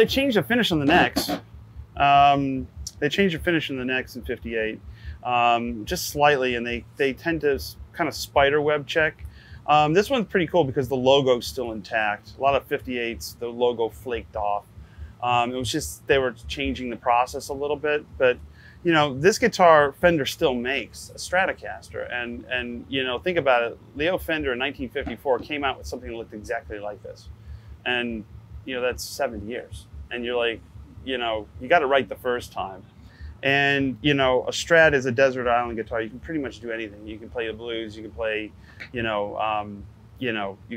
they changed the finish on the necks. They changed the finish in the necks in '58, just slightly, and they tend to kind of spider web check. This one's pretty cool because the logo's still intact. A lot of '58s, the logo flaked off. It was just they were changing the process a little bit, but you know, this guitar Fender still makes a Stratocaster, and you know, think about it. Leo Fender in 1954 came out with something that looked exactly like this, and you know, that's 7 years, and you're like, you know, you got it right the first time. And you know, a Strat is a desert island guitar. You can pretty much do anything. You can play the blues. You can play, you can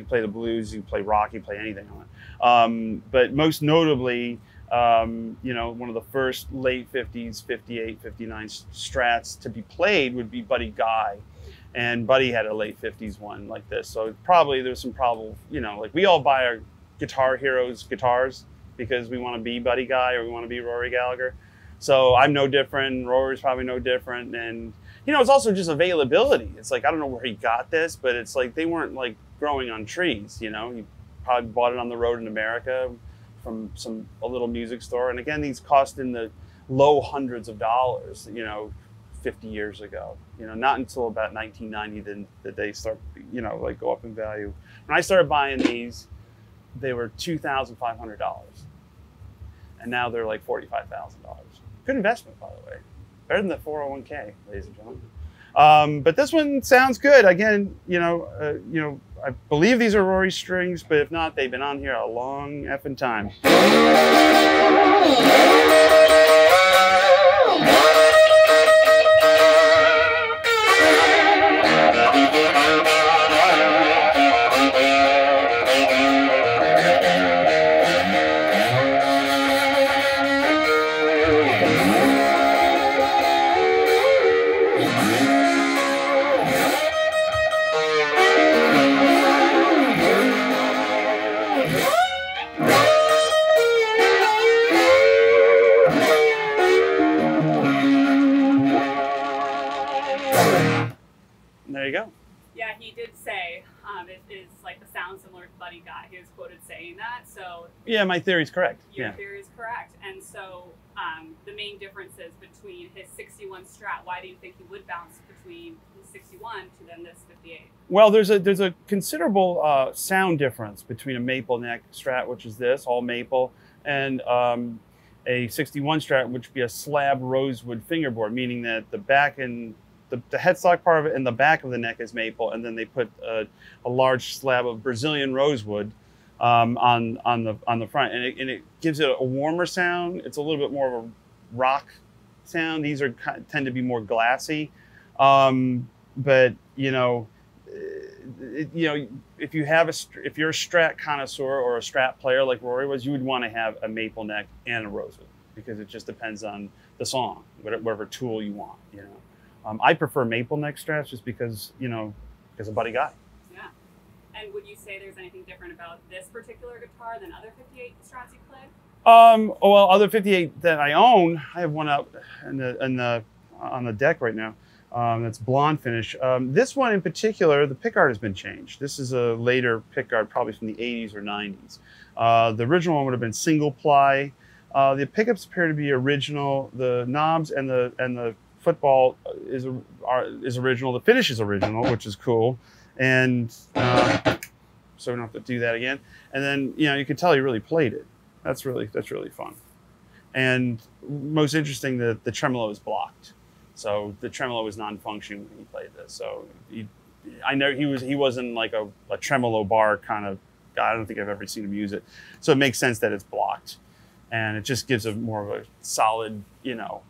play the blues. You can play rock. You can play anything on it. But most notably, you know, one of the first late 50s, 58, 59 Strats to be played would be Buddy Guy, and Buddy had a late 50s one like this. So probably there's some probable, you know, like we all buy our Guitar Heroes guitars because we want to be Buddy Guy or we want to be Rory Gallagher. So I'm no different. Rory's probably no different. And, you know, it's also just availability. It's like, I don't know where he got this, but it's like they weren't like growing on trees, you know. He probably bought it on the road in America from a little music store. And again, these cost in the low hundreds of dollars, you know, 50 years ago. You know, not until about 1990 then did they start, you know, like go up in value. When I started buying these, they were $2,500. And now they're like $45,000. Good investment, by the way. Better than the 401k, ladies and gentlemen. But this one sounds good. Again, you know, I believe these are Rory strings, but if not, they've been on here a long effing time. There you go. Yeah, he did say it is like the sound similar to Buddy Guy. He was quoted saying that. So yeah, my theory's correct. Your theory is correct. And so the main differences between his 61 Strat, why do you think he would bounce between the 61 to then this 58? Well, there's a considerable sound difference between a maple neck Strat, which is this, all maple, and a 61 Strat, which would be a slab rosewood fingerboard, meaning that the back and the headstock part of it and the back of the neck is maple, and then they put a large slab of Brazilian rosewood on the front, and it gives it a warmer sound. It's a little bit more of a rock sound. These tend to be more glassy, but you know, if you're a Strat connoisseur or a Strat player like Rory was, you would want to have a maple neck and a rosewood because it just depends on the song, whatever tool you want, you know. I prefer maple neck Strats just because, you know, because of Buddy Guy. Yeah. And would you say there's anything different about this particular guitar than other 58 Strats you played? Well, other 58 that I own, I have one out on the deck right now. That's blonde finish. This one in particular, the pickguard has been changed. This is a later pickguard, probably from the 80s or 90s. The original one would have been single ply. The pickups appear to be original. The knobs and the football is original. The finish is original, which is cool, and so we don't have to do that again. And then, you know, you can tell he really played it. That's really fun. And most interesting, the tremolo is blocked, so the tremolo was non-functioning when he played this. So I know he wasn't like a tremolo bar kind of guy. I don't think I've ever seen him use it. So it makes sense that it's blocked, and it just gives a more of a solid, you know,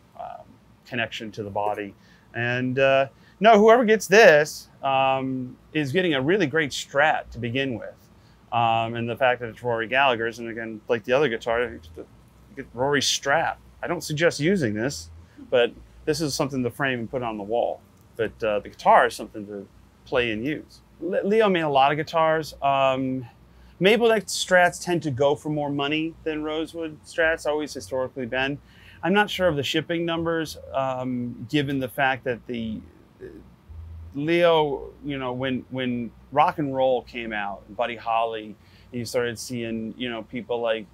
connection to the body. And no, whoever gets this is getting a really great Strat to begin with. And the fact that it's Rory Gallagher's, and again, like the other guitar, get Rory Strat. I don't suggest using this, but this is something to frame and put on the wall. But the guitar is something to play and use. Leo made a lot of guitars. Maple neck Strats tend to go for more money than rosewood Strats, always historically been. I'm not sure of the shipping numbers, given the fact that the Leo, you know, when rock and roll came out, Buddy Holly, you started seeing, you know, people like,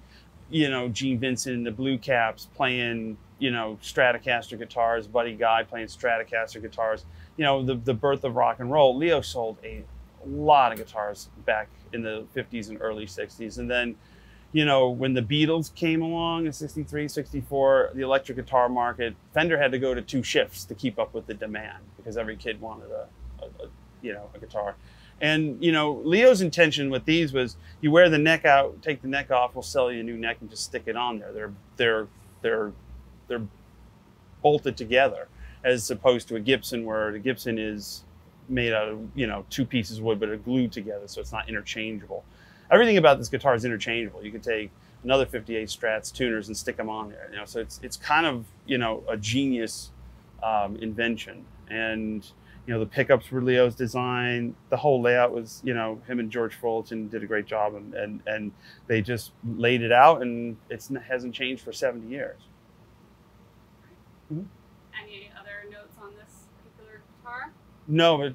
you know, Gene Vincent and the Blue Caps playing, you know, Stratocaster guitars, Buddy Guy playing Stratocaster guitars, you know, the birth of rock and roll. Leo sold a lot of guitars back in the 50s and early 60s. And then, you know, when the Beatles came along in 63, 64, the electric guitar market, Fender had to go to 2 shifts to keep up with the demand because every kid wanted a guitar. And, you know, Leo's intention with these was you wear the neck out, take the neck off, we'll sell you a new neck and just stick it on there. They're bolted together as opposed to a Gibson where the Gibson is made out of, you know, 2 pieces of wood, but are glued together, so it's not interchangeable. Everything about this guitar is interchangeable. You could take another 58 Strats tuners and stick them on there. You know, so it's kind of, you know, a genius invention. And, you know, the pickups were Leo's design. The whole layout was, you know, him and George Fullerton did a great job, and they just laid it out, and it hasn't changed for 70 years. Mm-hmm. Any other notes on this particular guitar? No, but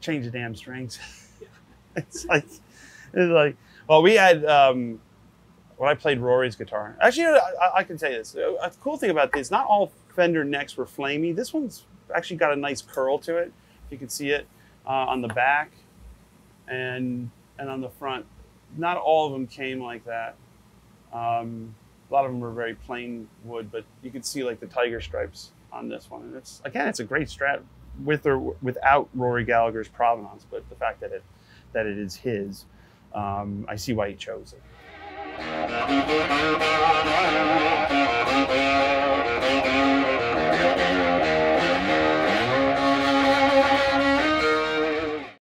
change the damn strings. It's like, well, we had, when I played Rory's guitar, actually, I can say this. A cool thing about this, not all Fender necks were flamey. This one's actually got a nice curl to it. You can see it on the back and on the front. Not all of them came like that. A lot of them were very plain wood, but you can see like the tiger stripes on this one. And it's, again, it's a great Strat with or without Rory Gallagher's provenance, but the fact that it is his, I see why he chose it.